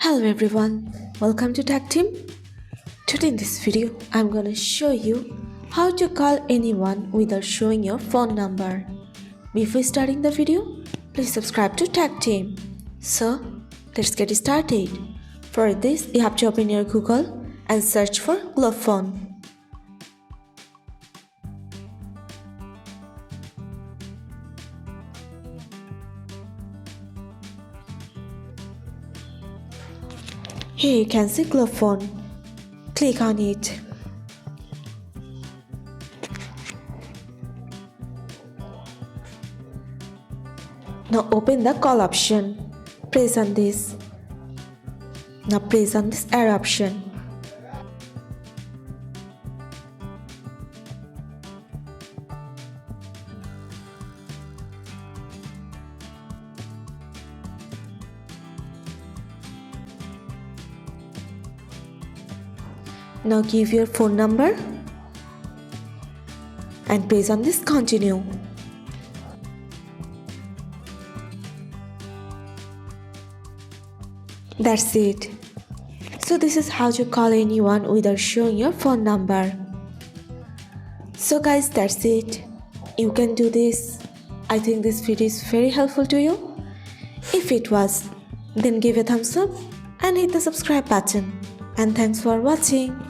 Hello everyone, welcome to Tactim. Today in this video, I'm gonna show you how to call anyone without showing your phone number. Before starting the video, please subscribe to Tactim. So, let's get started. For this, you have to open your Google and search for glove phone. Here you can see glove phone. Click on it. Now open the call option. Press on this. Now press on this arrow option. Now give your phone number and press on this continue. That's it. So this is how to call anyone without showing your phone number. So guys, that's it. You can do this. I think this video is very helpful to you. If it was, then give a thumbs up and hit the subscribe button. And thanks for watching.